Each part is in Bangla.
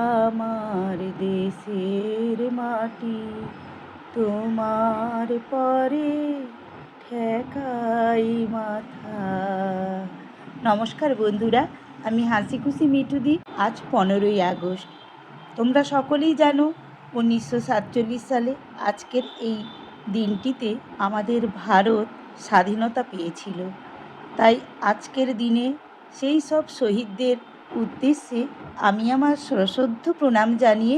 আমার দেশের মাটি তোমার পরে ঠেকাই মাথা। নমস্কার বন্ধুরা, আমি হাসি খুশি মিঠুদি। আজ 15ই আগস্ট। তোমরা সকলেই জানো 1947 সালে আজকের এই দিনটিতে আমাদের ভারত স্বাধীনতা পেয়েছিল। তাই আজকের দিনে সেই সব শহীদদের উদ্দেশ্যে আমি আমার সশ্রদ্ধ প্রণাম জানিয়ে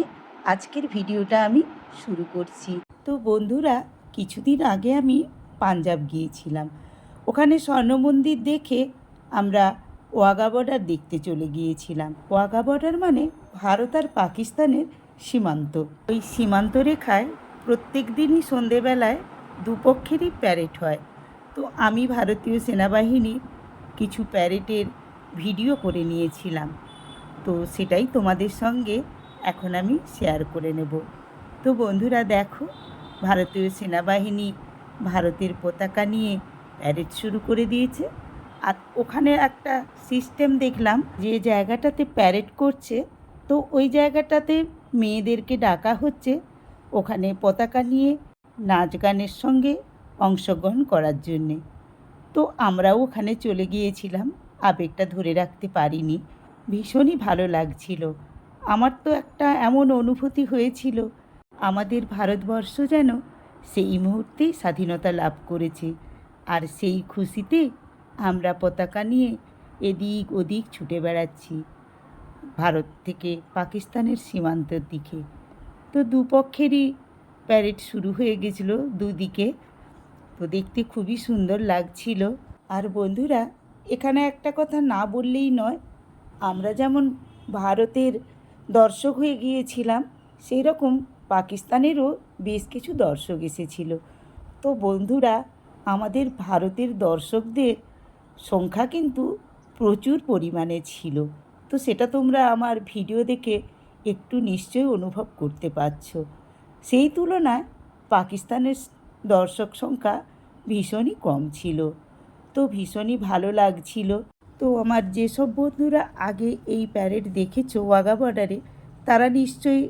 আজকের ভিডিওটা আমি শুরু করছি। তো বন্ধুরা, কিছুদিন আগে আমি পাঞ্জাব গিয়েছিলাম। ওখানে স্বর্ণ মন্দির দেখে আমরা ওয়াঘা বর্ডার দেখতে চলে গিয়েছিলাম। ওয়াঘা বর্ডার মানে ভারত আর পাকিস্তানের সীমান্ত। ওই সীমান্ত রেখায় প্রত্যেক দিনই সন্ধেবেলায় দুপক্ষেরই প্যারেড হয়। তো আমি ভারতীয় সেনাবাহিনীর কিছু প্যারেডের ভিডিও করে নিয়েছিলাম। তো সেটাই তোমাদের সঙ্গে এখন আমি শেয়ার করে নেব। তো বন্ধুরা দেখো, ভারতীয় সেনাবাহিনী ভারতের পতাকা নিয়ে প্যারেড শুরু করে দিয়েছে। আর ওখানে একটা সিস্টেম দেখলাম, যে জায়গাটাতে প্যারেড করছে তো ওই জায়গাটাতে মেয়েদেরকে ডাকা হচ্ছে ওখানে পতাকা নিয়ে নাচ গানের সঙ্গে অংশগ্রহণ করার জন্যে। তো আমরাও ওখানে চলে গিয়েছিলাম, আবেগটা ধরে রাখতে পারিনি। ভীষণই ভালো লাগছিল। আমার তো একটা এমন অনুভূতি হয়েছিল, আমাদের ভারতবর্ষ যেন সেই মুহূর্তেই স্বাধীনতা লাভ করেছে। আর সেই খুশিতে আমরা পতাকা নিয়ে এদিক ওদিক ছুটে বেড়াচ্ছি ভারত থেকে পাকিস্তানের সীমান্তের দিকে। তো দুপক্ষেরই প্যারেড শুরু হয়ে গেছিল দুদিকে। তো দেখতে খুবই সুন্দর লাগছিল। আর বন্ধুরা, এখানে একটা কথা না বললেই নয়, আমরা যেমন ভারতের দর্শক হয়ে গিয়েছিলাম, সেই রকম পাকিস্তানেরও বেশ কিছু দর্শক এসেছিল। তো বন্ধুরা, আমাদের ভারতের দর্শকদের সংখ্যা কিন্তু প্রচুর পরিমাণে ছিল। তো সেটা তোমরা আমার ভিডিও দেখে একটু নিশ্চয়ই অনুভব করতে পারছো। সেই তুলনায় পাকিস্তানের দর্শক সংখ্যা ভীষণই কম ছিল। তো ভীষণই ভালো লাগছিল। তো আমার যেসব বন্ধুরা আগে এই প্যারেড দেখেছো ওয়াঘা বর্ডারে, তারা নিশ্চয়ই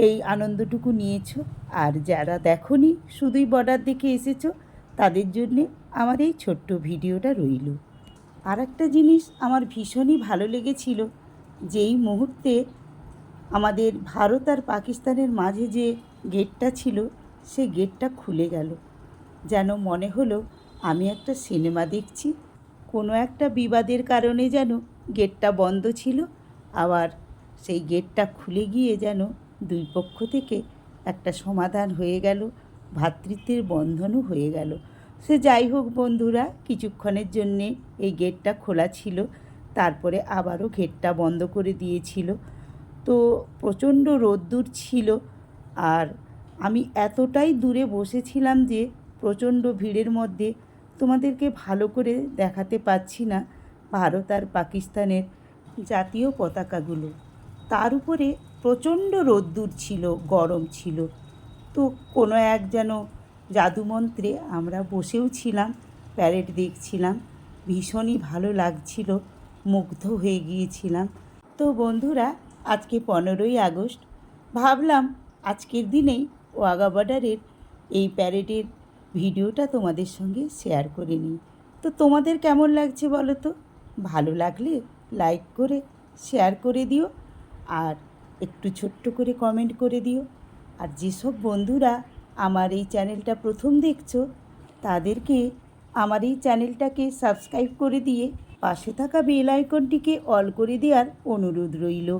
এই আনন্দটুকু নিয়েছো। আর যারা দেখোনি, শুধুই বর্ডার দেখে এসেছো, তাদের জন্যে আমার এই ছোট্ট ভিডিওটা রইল। আর একটা জিনিস আমার ভীষণই ভালো লেগেছিল, যেই মুহূর্তে আমাদের ভারত আর পাকিস্তানের মাঝে যে গেটটা ছিল, সে গেটটা খুলে গেল। যেন মনে হলো আমি একটা সিনেমা দেখছি। কোনো একটা বিবাদের কারণে যেন গেটটা বন্ধ ছিল, আবার সেই গেটটা খুলে গিয়ে যেন দুই পক্ষ থেকে একটা সমাধান হয়ে গেল, ভ্রাতৃত্বের বন্ধনও হয়ে গেল। সে যাই হোক বন্ধুরা, কিছুক্ষণের জন্যে এই গেটটা খোলা ছিল, তারপরে আবারও গেটটা বন্ধ করে দিয়েছিল। তো প্রচণ্ড রোদ্দুর ছিল, আর আমি এতটাই দূরে বসেছিলাম যে প্রচণ্ড ভিড়ের মধ্যে তোমাদেরকে ভালো করে দেখাতে পাচ্ছি না ভারত আর পাকিস্তানের জাতীয় পতাকাগুলো। তার উপরে প্রচণ্ড রোদ্দুর ছিল, গরম ছিল। তো কোনো এক যেন জাদুমন্ত্রে আমরা বসেও ছিলাম, প্যারেড দেখছিলাম। ভীষণই ভালো লাগছিল, মুগ্ধ হয়ে গিয়েছিলাম। তো বন্ধুরা, আজকে 15ই আগস্ট। ভাবলাম আজকের দিনেই ওয়াঘা বর্ডারের এই প্যারেডের ভিডিওটা তোমাদের সঙ্গে শেয়ার করে নিই। তো তোমাদের কেমন লাগছে বলো তো? ভালো লাগলে লাইক করে শেয়ার করে দিও, আর একটু ছোট্ট করে কমেন্ট করে দিও। আর যেসব বন্ধুরা আমার এই চ্যানেলটা প্রথম দেখছো, তাদেরকে আমার এই চ্যানেলটাকে সাবস্ক্রাইব করে দিয়ে পাশে থাকা বেল আইকনটিকে অল করে দেওয়ার অনুরোধ রইল।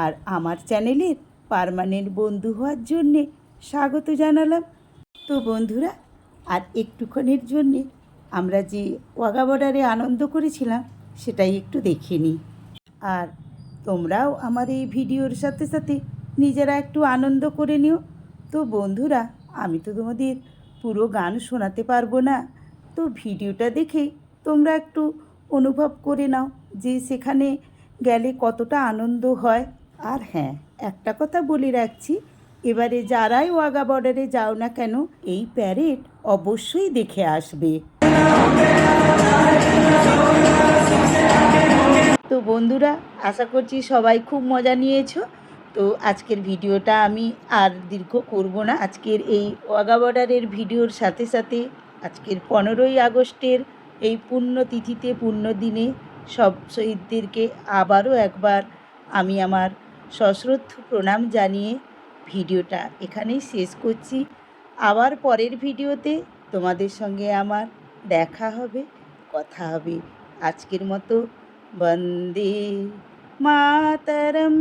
আর আমার চ্যানেলের পার্মানেন্ট বন্ধু হওয়ার জন্যে স্বাগত জানালাম। তো বন্ধুরা, আর একটুক্ষণের জন্যে আমরা যে ওয়াঘা বর্ডারে আনন্দ করেছিলাম সেটাই একটু দেখে নিই। আর তোমরাও আমার এই ভিডিওর সাথে সাথে নিজেরা একটু আনন্দ করে নিও। তো বন্ধুরা, আমি তো তোমাদের পুরো গান শোনাতে পারবো না, তো ভিডিওটা দেখেই তোমরা একটু অনুভব করে নাও যে সেখানে গেলে কতটা আনন্দ হয়। আর হ্যাঁ, একটা কথা বলে রাখছি, এবারে যারাই ওয়াঘা বর্ডারে যাও না কেন, এই প্যারেড অবশ্যই দেখে আসবে। তো বন্ধুরা, আশা করছি সবাই খুব মজা নিয়েছো। তো আজকের ভিডিওটা আমি আর দীর্ঘ করব না। আজকের এই ওয়াঘা বর্ডারের ভিডিওর সাথে সাথে আজকের 15ই আগস্টের এই পুণ্যতিথিতে পুণ্যদিনে সব শহীদদেরকে আবারও একবার আমি আমার সশ্রদ্ধ প্রণাম জানিয়ে ভিডিওটা এখানেই শেষ করছি। আবার পরের ভিডিওতে তোমাদের সঙ্গে আমার দেখা হবে, কথা হবে। আজকের মতো বন্দে মাতরম।